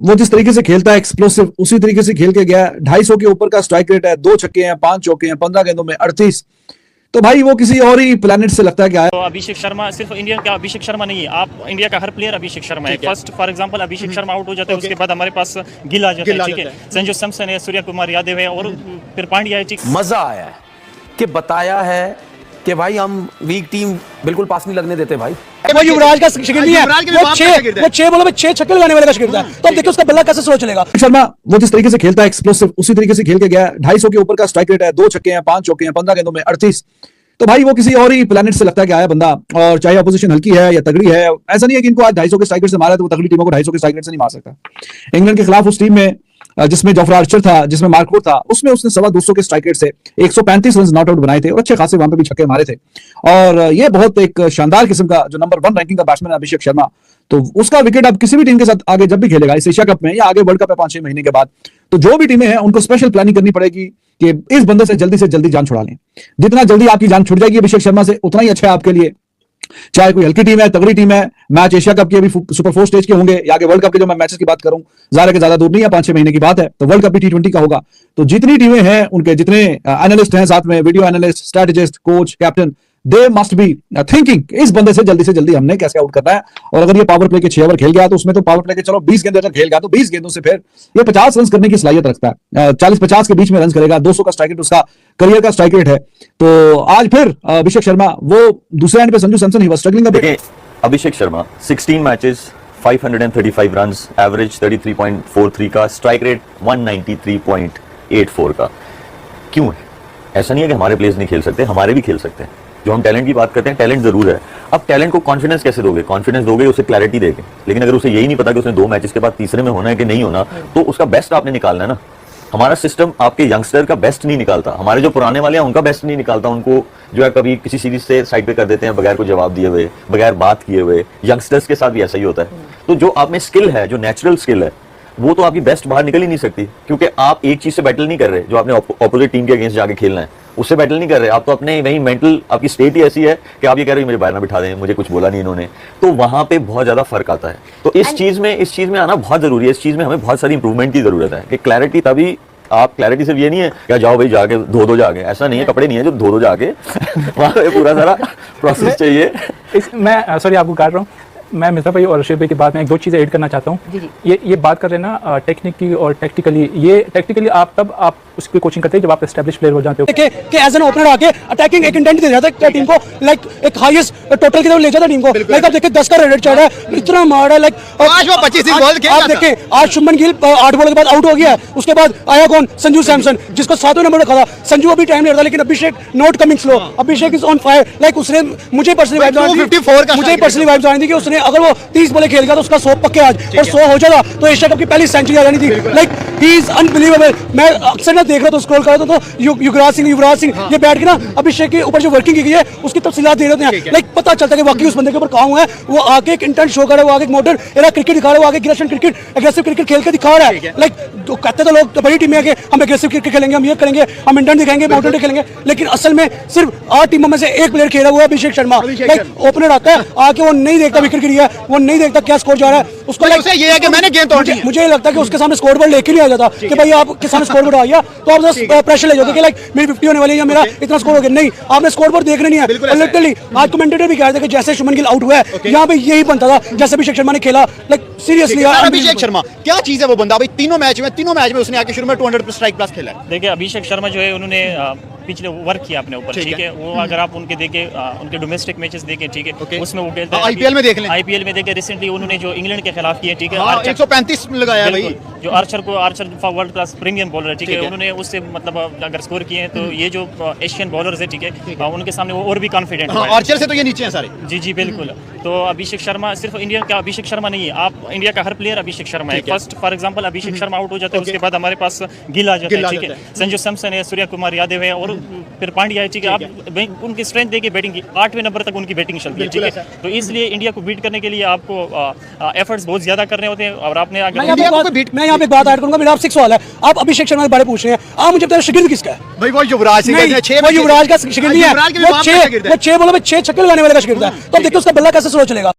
वो जिस तरीके से खेलता है एक्सप्लोसिव, उसी तरीके से खेल के गया। 250 के ऊपर का स्ट्राइक रेट है, 2 छक्के हैं, 5 चौके हैं, 15 गेंदों में 38। तो भाई वो किसी और ही प्लेनेट से लगता है कि आया। तो अभिषेक शर्मा सिर्फ इंडिया का अभिषेक शर्मा नहीं है, आप इंडिया का हर प्लेयर अभिषेक शर्मा है। First for example Abhishek Sharma out हो जाता है, उसके बाद हमारे पास गिल आ जाता है, ठीक है, संजू सैमसन है, सूर्य कुमार यादव है और फिर पांड्या है, ठीक। मजा आया है कि बताया है कि भाई हम वीक टीम बिल्कुल पास नहीं लगने देते भाई। वो युवराज का शिकार नहीं है, वो 6 बॉलों में 6 छक्के लगाने वाले का शिकार है। तो अब देखिए उसका बल्ला कैसे स्लो चलेगा। शर्मा वो जिस तरीके से खेलता है एक्सप्लोसिव, उसी तरीके से खेल के गया। 250 के ऊपर का स्ट्राइक रेट है, 2 छक्के हैं, 5 चौके हैं, 15 गेंदों में 38। तो भाई वो किसी और ही प्लेनेट से लगता है कि आया बंदा। और चाहे अपोजिशन हल्की है या तगड़ी है, ऐसा नहीं है कि इनको आज 250 के स्ट्राइक रेट से मारा है तो वो तगड़ी टीमों को 250 के स्ट्राइक रेट से नहीं मार सकता। इंग्लैंड के खिलाफ उस टीम में जिसमें जोफ्रा आर्चर था, जिसमें मार्क वुड था, उसमें उसने 225 के स्ट्राइक रेट से 135 रन नॉट आउट बनाए थे और अच्छे खासे वहां पे भी छक्के मारे थे। और ये बहुत एक शानदार किस्म का जो नंबर 1 रैंकिंग का बैट्समैन है अभिषेक शर्मा। तो उसका विकेट अब किसी भी टीम के साथ आगे जब भी खेलेगा, इस एशिया कप में या आगे वर्ल्ड कप है 5-6 महीने के बाद, तो जो भी टीमें हैं उनको स्पेशल प्लानिंग करनी पड़ेगी कि इस बंदे से जल्दी जान छुड़ा लें। जितना जल्दी आपकी जान छुट जाएगी अभिषेक शर्मा से, उतना ही अच्छा है आपके लिए। चाहे कोई हल्की टीम है, तगड़ी टीम है, मैच एशिया कप के अभी सुपर 4 स्टेज के होंगे या आगे वर्ल्ड कप के जो मैं मैचेस की बात करूं, ज्यादा के ज्यादा दूर नहीं है, 5-6 महीने की बात है, तो वर्ल्ड कप भी T20 का होगा। तो जितनी टीमें हैं, उनके जितने एनालिस्ट हैं साथ में, video analyst, strategist, coach, captain, they must be thinking इस बंदे से जल्दी हमने कैसे आउट करना है। और अगर ये पावर प्ले के 6 ओवर खेल गया तो उसमें तो पावर प्ले के चलो 20 गेंद अगर खेल गया तो 20 गेंदों से फिर ये 50 रन करने की सलाहियत रखता है। 40-50 के बीच में रन करेगा। 200 का स्ट्राइक रेट उसका करियर का स्ट्राइक रेट है। तो आज फिर अभिषेक शर्मा, वो दूसरे एंड पे Sanju Samson he was struggling a bit. Abhishek Sharma 16 matches 535 runs, average 33.43 का, स्ट्राइक रेट 193.84 का। क्यों है? ऐसा नहीं है कि हमारे प्लेयर्स नहीं खेल सकते, हमारे भी खेल सकते हैं। जो हम टैलेंट की बात करते हैं, टैलेंट जरूर है। अब टैलेंट को कॉन्फिडेंस कैसे दोगे? कॉन्फिडेंस दोगे उसे क्लैरिटी देके। लेकिन अगर उसे यही नहीं पता कि उसने 2 मैचेस के बाद तीसरे में होना है कि नहीं होना, तो उसका बेस्ट आपने निकालना है ना। हमारा सिस्टम आपके यंगस्टर का बेस्ट नहीं निकालता, हमारे जो पुराने वाले हैं उनका बेस्ट नहीं निकालता। उनको जो है कभी किसी सीरीज से साइड पे कर देते हैं बगैर कोई जवाब दिए हुए, बगैर बात किए हुए। यंगस्टर्स के साथ भी ऐसा ही होता है। तो जो आप में स्किल है, जो नेचुरल स्किल है, वो तो आपकी बेस्ट बाहर निकल ही नहीं सकती, क्योंकि आप एक चीज से बैटल नहीं कर रहे जो आपने ऑपोजिट टीम के अगेंस्ट जाके खेलना है, उससे बैटल नहीं कर रहे। आप तो अपने वही मेंटल, आपकी स्टेट ही ऐसी है कि आप ये कह रहे हो मुझे बाहर ना बिठा दें, मुझे कुछ बोला नहीं इन्होंने। तो वहां पे बहुत ज्यादा फर्क आता है। तो इस चीज में आना बहुत जरूरी है। इस चीज में हमें बहुत सारी इंप्रूवमेंट की जरूरत है कि क्लैरिटी, तभी आप क्लैरिटी सिर्फ ये नहीं है क्या जाओ भाई जाके धो जाके, ऐसा नहीं है। कपड़े नहीं है जो धो जाके वहां पे पूरा सारा प्रोसेस चाहिए। मैं सॉरी आपको काट रहा हूँ। मैं मिर्जा भाई और रशीद भाई की बात में 1-2 चीज़ें ऐड करना चाहता हूँ। ये बात कर रहे हैं ना टेक्निक की और टेक्टिकली, ये टेक्निकली आप तब आप उसकी कोचिंग करते हैं जब आप एस्टैब्लिश प्लेयर हो जाते हो। देखिए कि एज एन ओपनर आके अटैकिंग एक इंटेंट दे जाता है टीम को, लाइक एक हाईएस्ट टोटल की तरफ ले जाता है टीम को। लाइक आप देखिए 10 का रेट चढ़ रहा है, इतना मार है। लाइक 25 बॉल खेल, आप देखिए आज शुभमन गिल 8 बॉल के बाद आउट हो गया है। उसके बाद आया कौन? संजू सैमसन, जिसको 7वें नंबर रखा था। संजू अभी टाइम ले रहा था, लेकिन Abhishek not coming slow. Abhishek is on fire. Like उसने मुझे पर्सनली वाइब्स आ रही थी कि उसने अगर वो 30 बॉल खेल गया तो उसका 100 पक्के आज, और 100 हो जाता तो एशिया कप की पहली सेंचुरी आ जानी थी। Like he is unbelievable. मैं अक्सर ना देख रहा था, स्क्रॉल कर रहा था तो युवराज सिंह ये बैठ के ना अभिषेक के ऊपर जो वर्किंग की गई है उसकी तफसीलात दे रहे हैं। लाइक पता चलता है कि वाकई उस बंदे के ऊपर काम हुआ है। वो आगे एक इंटेंट शो कर रहा है, वो आगे एक मॉडर्न एरा क्रिकेट दिखा रहा है, वो आगे एग्रेसिव क्रिकेट खेल के दिखा रहा है। लाइक तो कहते तो लोग तो बड़ी टीमें आगे हम एग्रेसिव क्रिकेट खेलेंगे, हम ये करेंगे, हम इंटेंट दिखाएंगे, मॉडर्न खेलेंगे, लेकिन असल में सिर्फ 8 टीमों में से एक प्लेयर खेला हुआ है अभिषेक शर्मा। लाइक ओपनर आता है, आके वो नहीं देखता विकेट गिरी है, वो नहीं देखता क्या स्कोर जा रहा है, उसको ये है कि मैंने गेंद तोड़ दी। मुझे लगता है कि उसके सामने स्कोर बोर्ड लेके नहीं आ जाता कि भाई आपके सामने स्कोर बोर्ड आ गया तो आप बस प्रेशर ले जाओगे कि लाइक मेरी 50 होने वाली है या मेरा इतना स्कोर हो गया। नहीं, आपने स्कोर बोर्ड देखना नहीं है। लिटरली आज कमेंटेटर भी कह रहे थे कि जैसे शुभमन गिल आउट हुआ है, यहाँ पे यही बनता था जैसे अभिषेक शर्मा ने खेला। लाइक सीरियसली अभिषेक शर्मा क्या चीज है वो बंदा? भाई तीनों मैच में उसने आके शुरू में 200 स्ट्राइक प्लस खेला है। देखिए अभिषेक शर्मा जो है उन्होंने पिछले वर्क किया अपने ऊपर, ठीक है। वो अगर आप उनके देखे, उनके डोमेस्टिक मैचेस देखें, ठीक है, उसमें वो खेलते हैं। आईपीएल में देख लें, आईपीएल में देखे रिसेंटली उन्होंने जो इंग्लैंड के खिलाफ किए, ठीक है, 135 लगाया भाई। जो Archer world class premium bowler है, ठीक है, उन्होंने उससे मतलब अगर स्कोर किए हैं तो ये जो एशियन बॉलर्स है, ठीक है, उनके सामने वो और भी कॉन्फिडेंट है। आर्चर से तो ये नीचे हैं सारे। जी बिल्कुल। तो अभिषेक शर्मा सिर्फ इंडिया का अभिषेक शर्मा नहीं है, आप इंडिया का हर प्लेयर अभिषेक शर्मा है। First for example Abhishek Sharma out हो जाता है, उसके बाद हमारे पास गिल आ जाता है, ठीक है, संजू सैमसन है, सूर्य कुमार यादव है और फिर पांड्या है, ठीक है। आप उनकी स्ट्रेंथ देखिए, बैटिंग की 8वें नंबर तक उनकी बैटिंग चलती है, ठीक है। तो इसलिए इंडिया को बीट करने के लिए आपको एफर्ट्स बहुत ज्यादा करने होते हैं। और आपने मैं यहाँ पे बात ऐड करूंगा। मेरा आपसे एक सवाल है, आप अभिषेक शर्मा के बारे में पूछ रहे हैं, आप मुझे बताइए शिगिर्द किसका है? भाई वो युवराज सिंह है। वो युवराज का शिगिर्द नहीं है, वो 6 बॉलों में 6 छक्के लगाने वाले का शिगिर्द है। तो अब देखिए उसका बल्ला कैसे स्लो चलेगा।